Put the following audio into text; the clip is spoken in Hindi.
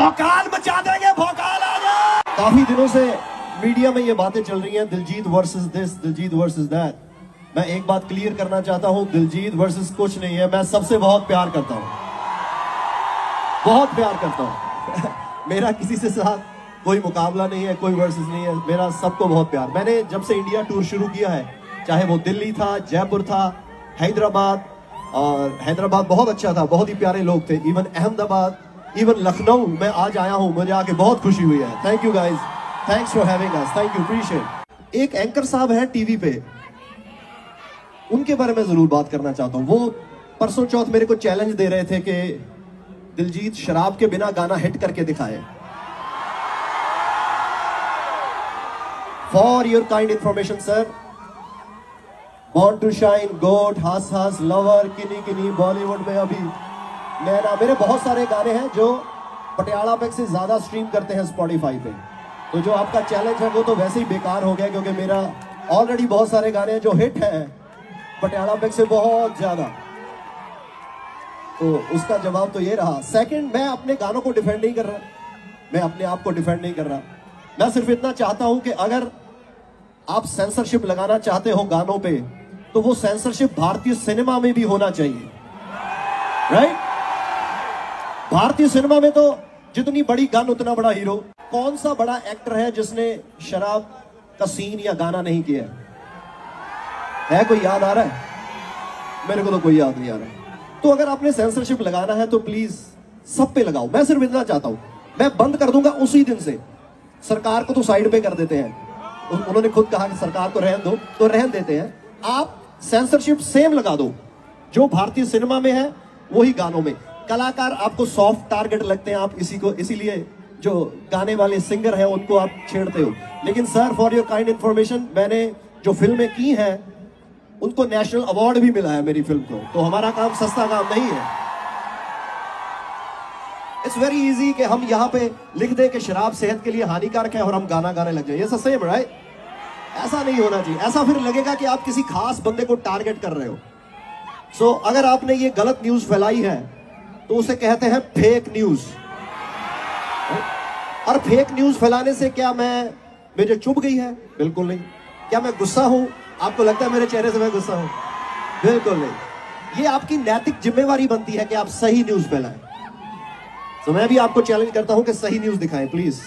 भौकाल मचा देंगे, भौकाल आ जाए। काफी दिनों से मीडिया में ये बातें चल रही हैं, Diljit versus this, Diljit versus that. मैं एक बात क्लियर करना चाहता हूं, दिलजीत वर्सेस कुछ नहीं है। मैं सबसे बहुत प्यार करता हूं, बहुत प्यार करता हूं। मेरा किसी से साथ कोई मुकाबला नहीं है, कोई वर्सेस नहीं है, मेरा सबको बहुत प्यार। मैंने जब से इंडिया टूर शुरू किया है, चाहे वो दिल्ली था, जयपुर था, हैदराबाद, और हैदराबाद बहुत अच्छा था, बहुत ही प्यारे लोग थे, इवन अहमदाबाद, इवन लखनऊ मैं आज आया हूं, मुझे आके बहुत खुशी हुई है। Thank you guys, thanks for having us, thank you, appreciate. एक एंकर साहब है टीवी पे, उनके बारे में जरूर बात करना चाहता हूं। वो परसों चौथ मेरे को चैलेंज दे रहे थे कि दिलजीत शराब के बिना गाना हिट करके दिखाए। For your kind information sir, born to shine, goat, हास हास, लवर, किनी किनी, बॉलीवुड में अभी नैना, मेरे बहुत सारे गाने हैं जो पटियाला पे से ज्यादा स्ट्रीम करते हैं स्पॉटिफाई पे। तो जो आपका चैलेंज है वो तो वैसे ही बेकार हो गया, क्योंकि मेरा ऑलरेडी बहुत सारे गाने हैं जो हिट हैं पटियाला पे से बहुत ज्यादा। तो उसका जवाब तो ये रहा। सेकंड, मैं अपने गानों को डिफेंड नहीं कर रहा, मैं अपने आप को डिफेंड नहीं कर रहा। मैं सिर्फ इतना चाहता हूं कि अगर आप सेंसरशिप लगाना चाहते हो गानों पे, तो वो सेंसरशिप भारतीय सिनेमा में भी होना चाहिए, राइट? भारतीय सिनेमा में तो जितनी बड़ी गन उतना बड़ा हीरो। कौन सा बड़ा एक्टर है जिसने शराब का सीन या गाना नहीं किया है? कोई याद आ रहा है? मेरे को तो कोई याद नहीं आ रहा। तो अगर आपने सेंसरशिप लगाना है तो प्लीज सब पे लगाओ। मैं सिर्फ इतना चाहता हूं, मैं बंद कर दूंगा उसी दिन से। सरकार को तो साइड पे कर देते हैं, उन्होंने खुद कहा कि सरकार को रहन दो, तो रहन देते हैं। आप सेंसरशिप सेम लगा दो, जो भारतीय सिनेमा में है वही गानों में। कलाकार आपको सॉफ्ट टारगेट लगते हैं, आप इसीलिए जो गाने वाले सिंगर हैं उनको आप छेड़ते हो। लेकिन sir, for your kind information, मैंने जो फिल्में की हैं उनको नेशनल अवार्ड भी मिला है मेरी फिल्म को। तो हमारा काम सस्ता काम नहीं है। इट्स वेरी इजी कि हम यहाँ पे लिख दे कि शराब सेहत के लिए हानिकारक है और हम गाना गाने लग जाए। ये सेम, राइट? ऐसा नहीं होना चाहिए। ऐसा फिर लगेगा कि आप किसी खास बंदे को टारगेट कर रहे हो। सो अगर आपने ये गलत न्यूज फैलाई है तो उसे कहते हैं फेक न्यूज। और फेक न्यूज फैलाने से क्या मुझे चुभ गई है? बिल्कुल नहीं। क्या मैं गुस्सा हूं? आपको लगता है मेरे चेहरे से मैं गुस्सा हूं? बिल्कुल नहीं। ये आपकी नैतिक जिम्मेवारी बनती है कि आप सही न्यूज फैलाएं। तो मैं भी आपको चैलेंज करता हूं कि सही न्यूज दिखाएं प्लीज।